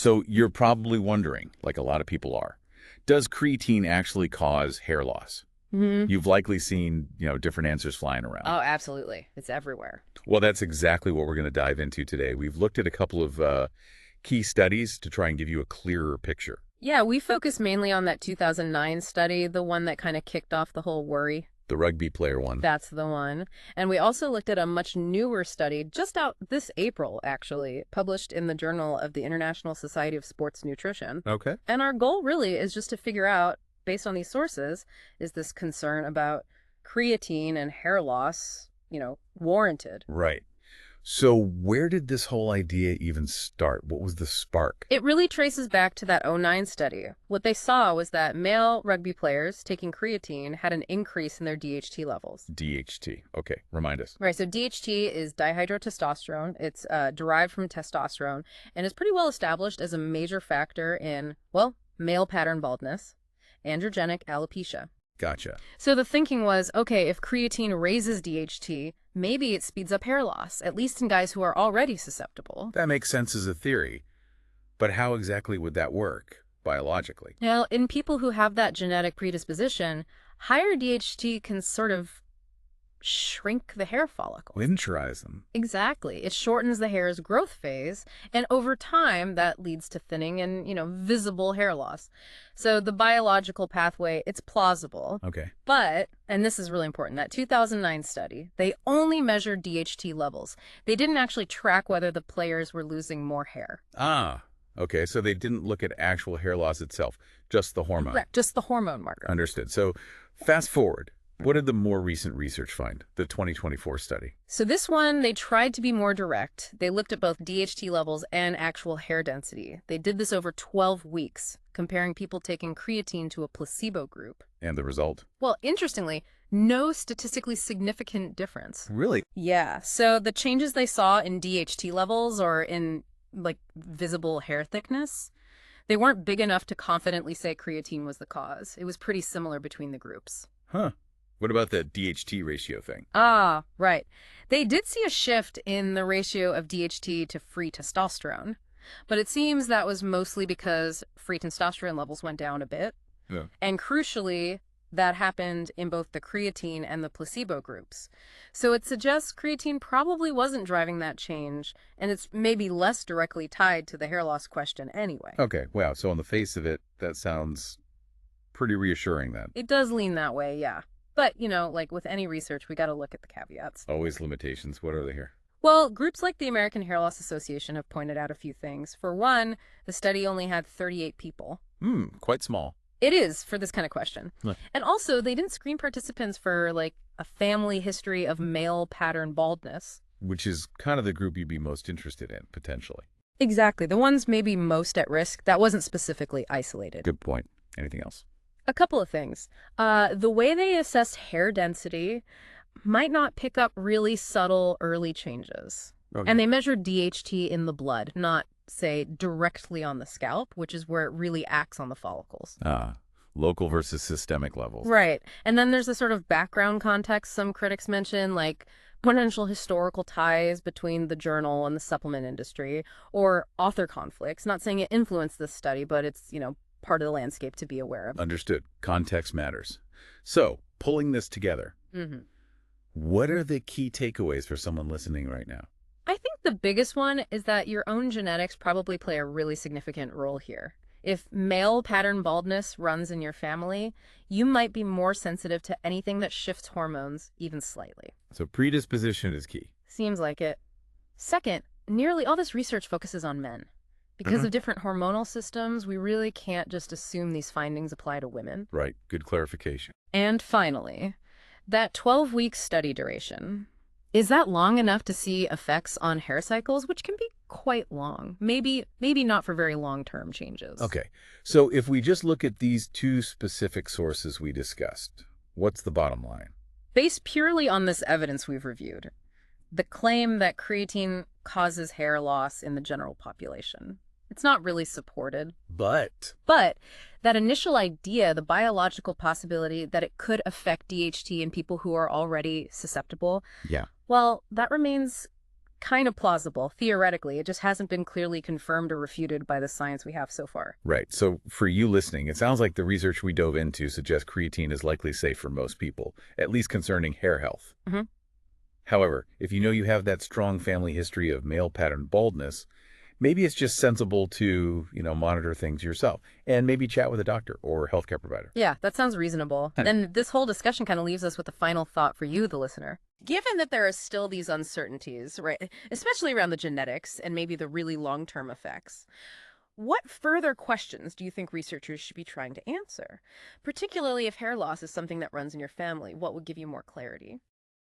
So you're probably wondering, like a lot of people are, does creatine actually cause hair loss? You've likely seen, different answers flying around. Oh, absolutely. It's everywhere. Well, that's exactly what we're going to dive into today. We've looked at a couple of key studies to try and give you a clearer picture. Yeah, we focus mainly on that 2009 study, the one that kind of kicked off the whole worry. The rugby player one. That's the one. And we also looked at a much newer study, just out this April, actually, published in the Journal of the International Society of Sports Nutrition. Okay. And our goal really is just to figure out, based on these sources, is this concern about creatine and hair loss, warranted? Right. So where did this whole idea even start? What was the spark? It really traces back to that '09 study. What they saw was that male rugby players taking creatine had an increase in their DHT levels. DHT. Okay, remind us. Right, so DHT is dihydrotestosterone. It's derived from testosterone and is pretty well established as a major factor in, male pattern baldness, androgenic alopecia. Gotcha. So the thinking was, okay, if creatine raises DHT, maybe it speeds up hair loss, at least in guys who are already susceptible. That makes sense as a theory. But how exactly would that work biologically? Now, in people who have that genetic predisposition, higher DHT can sort of shrink the hair follicle. Miniaturize them. Exactly. It shortens the hair's growth phase, and over time, that leads to thinning and, visible hair loss. So the biological pathway, it's plausible. Okay. But, and this is really important, that 2009 study, they only measured DHT levels. They didn't actually track whether the players were losing more hair. Ah, okay. So they didn't look at actual hair loss itself, just the hormone. Correct. Just the hormone marker. Understood. So fast forward. What did the more recent research find, the 2024 study? So this one, they tried to be more direct. They looked at both DHT levels and actual hair density. They did this over 12 weeks, comparing people taking creatine to a placebo group. And the result? Well, interestingly, no statistically significant difference. Really? Yeah. So the changes they saw in DHT levels or in, visible hair thickness, they weren't big enough to confidently say creatine was the cause. It was pretty similar between the groups. Huh. What about the DHT ratio thing? Ah, right. They did see a shift in the ratio of DHT to free testosterone, but it seems that was mostly because free testosterone levels went down a bit. Yeah. And crucially, that happened in both the creatine and the placebo groups. So it suggests creatine probably wasn't driving that change, and it's maybe less directly tied to the hair loss question anyway. Okay, wow. So on the face of it, that sounds pretty reassuring then. It does lean that way, yeah. But, like with any research, we got to look at the caveats. Always limitations. What are they here? Well, groups like the American Hair Loss Association have pointed out a few things. For one, the study only had 38 people. Quite small. It is for this kind of question. Huh. And also, they didn't screen participants for, a family history of male pattern baldness. Which is kind of the group you'd be most interested in, potentially. Exactly. The ones maybe most at risk. That wasn't specifically isolated. Good point. Anything else? A couple of things. The way they assessed hair density might not pick up really subtle early changes. Okay. And they measured DHT in the blood, not, say, directly on the scalp, which is where it really acts on the follicles. Local versus systemic levels. Right. And then there's a sort of background context some critics mention, like potential historical ties between the journal and the supplement industry, or author conflicts. Not saying it influenced this study, but it's, part of the landscape to be aware of. Understood. Context matters. So, pulling this together, what are the key takeaways for someone listening right now? I think the biggest one is that your own genetics probably play a really significant role here. If male pattern baldness runs in your family, you might be more sensitive to anything that shifts hormones, even slightly. So predisposition is key. Seems like it. Second, nearly all this research focuses on men. Because of different hormonal systems, we really can't just assume these findings apply to women. Right. Good clarification. And finally, that 12-week study duration. Is that long enough to see effects on hair cycles, which can be quite long? Maybe not for very long-term changes. Okay. So if we just look at these two specific sources we discussed, what's the bottom line? Based purely on this evidence we've reviewed, the claim that creatine causes hair loss in the general population, it's not really supported. But that initial idea, the biological possibility that it could affect DHT in people who are already susceptible, yeah, well, that remains kind of plausible, theoretically. It just hasn't been clearly confirmed or refuted by the science we have so far. Right. So for you listening, it sounds like the research we dove into suggests creatine is likely safe for most people, at least concerning hair health. Mm-hmm. However, if you know you have that strong family history of male pattern baldness, maybe it's just sensible to, monitor things yourself and maybe chat with a doctor or healthcare provider. Yeah, that sounds reasonable. Then this whole discussion kind of leaves us with a final thought for you, the listener. Given that there are still these uncertainties, right, especially around the genetics and maybe the really long-term effects, what further questions do you think researchers should be trying to answer? Particularly if hair loss is something that runs in your family, what would give you more clarity?